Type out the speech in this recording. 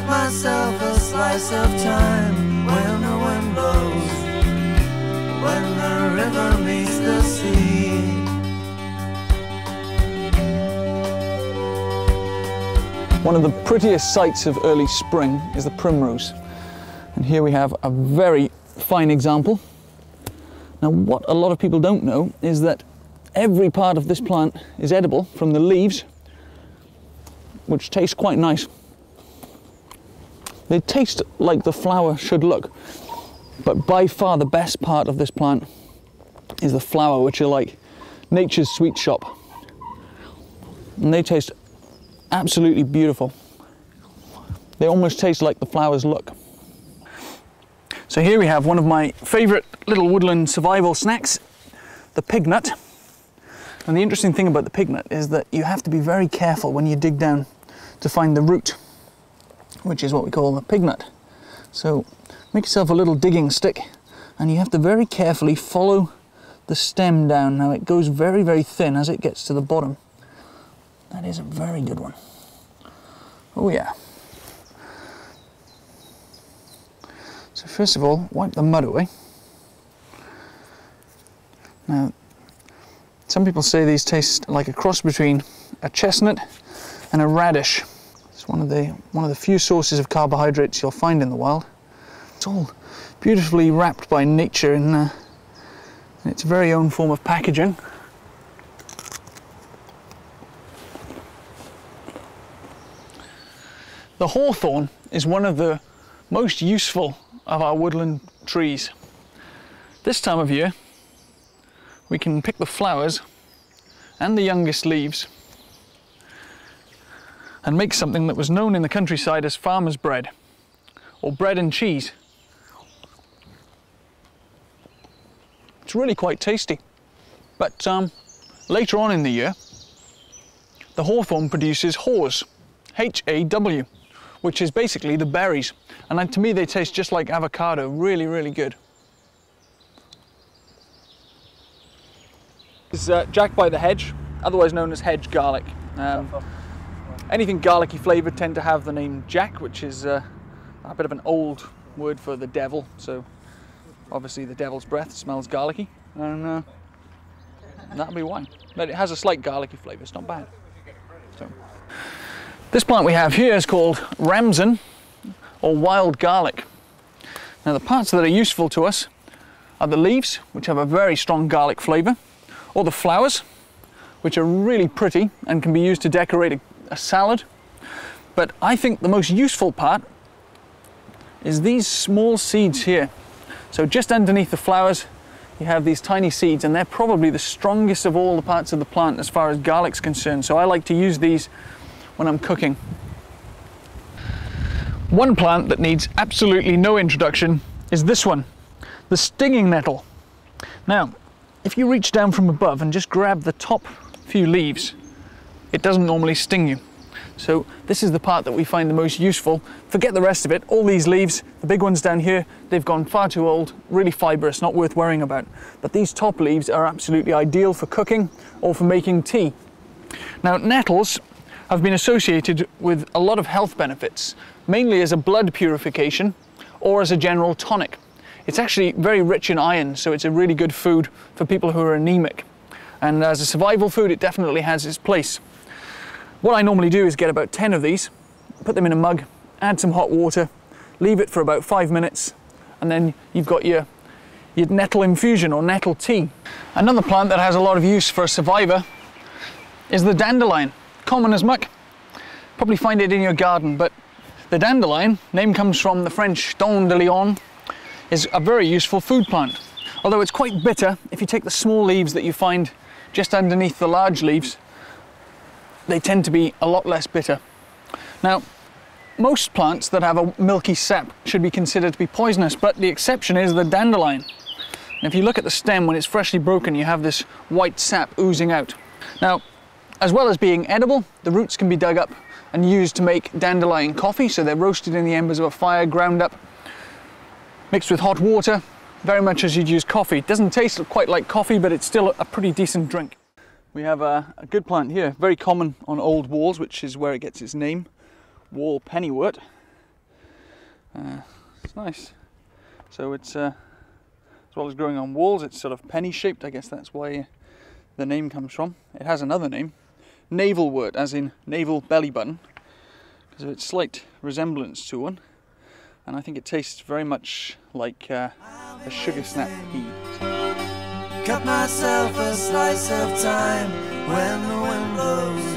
cut myself a slice of time when the wind blows, when the river meets the sea. One of the prettiest sights of early spring is the primrose. And here we have a very fine example. Now, what a lot of people don't know is that every part of this plant is edible, from the leaves, which taste quite nice. They taste like the flower should look, but by far the best part of this plant is the flower, which are like nature's sweet shop. And they taste absolutely beautiful. They almost taste like the flowers look. So here we have one of my favourite little woodland survival snacks, the pignut. And the interesting thing about the pignut is that you have to be very careful when you dig down to find the root, which is what we call the pignut. So make yourself a little digging stick, and you have to very carefully follow the stem down. Now it goes very, very thin as it gets to the bottom. That is a very good one. Oh yeah. So first of all, wipe the mud away. Now, some people say these taste like a cross between a chestnut and a radish. It's one of the few sources of carbohydrates you'll find in the wild. It's all beautifully wrapped by nature in its very own form of packaging. The hawthorn is one of the most useful of our woodland trees. This time of year, we can pick the flowers and the youngest leaves and make something that was known in the countryside as farmer's bread, or bread and cheese. It's really quite tasty. But later on in the year, the hawthorn produces haws, H-A-W, which is basically the berries. And to me, they taste just like avocado, really, really good. This is Jack by the Hedge, otherwise known as hedge garlic. Anything garlicky flavoured tend to have the name Jack, which is a bit of an old word for the devil. So obviously the devil's breath smells garlicky, and that'll be why. But it has a slight garlicky flavour, it's not bad. So, this plant we have here is called ramson, or wild garlic. Now the parts that are useful to us are the leaves, which have a very strong garlic flavour, or the flowers, which are really pretty and can be used to decorate a salad. But I think the most useful part is these small seeds here. So just underneath the flowers you have these tiny seeds, and they're probably the strongest of all the parts of the plant as far as garlic's concerned. So I like to use these when I'm cooking. One plant that needs absolutely no introduction is this one, the stinging nettle. Now, if you reach down from above and just grab the top few leaves, it doesn't normally sting you. So this is the part that we find the most useful. Forget the rest of it. All these leaves, the big ones down here, they've gone far too old, really fibrous, not worth worrying about. But these top leaves are absolutely ideal for cooking or for making tea. Now, nettles have been associated with a lot of health benefits, mainly as a blood purification or as a general tonic. It's actually very rich in iron, so it's a really good food for people who are anemic. And as a survival food, it definitely has its place. What I normally do is get about 10 of these, put them in a mug, add some hot water, leave it for about 5 minutes, and then you've got your nettle infusion or nettle tea. Another plant that has a lot of use for a survivor is the dandelion. Common as muck. Probably find it in your garden, but the dandelion, name comes from the French Dandelion, is a very useful food plant. Although it's quite bitter, if you take the small leaves that you find just underneath the large leaves, they tend to be a lot less bitter. Now, most plants that have a milky sap should be considered to be poisonous, but the exception is the dandelion. And if you look at the stem, when it's freshly broken, you have this white sap oozing out. Now, as well as being edible, the roots can be dug up and used to make dandelion coffee. So they're roasted in the embers of a fire, ground up, mixed with hot water, very much as you'd use coffee. It doesn't taste quite like coffee, but it's still a pretty decent drink. We have a good plant here, very common on old walls, which is where it gets its name, wall pennyworth. It's nice. So it's as well as growing on walls, it's sort of penny shaped. I guess that's why the name comes from. It has another name, Naval Wood, as in naval belly button, because of its slight resemblance to one. And I think it tastes very much like a sugar snap pea. Cut myself a slice of time when the wind blows.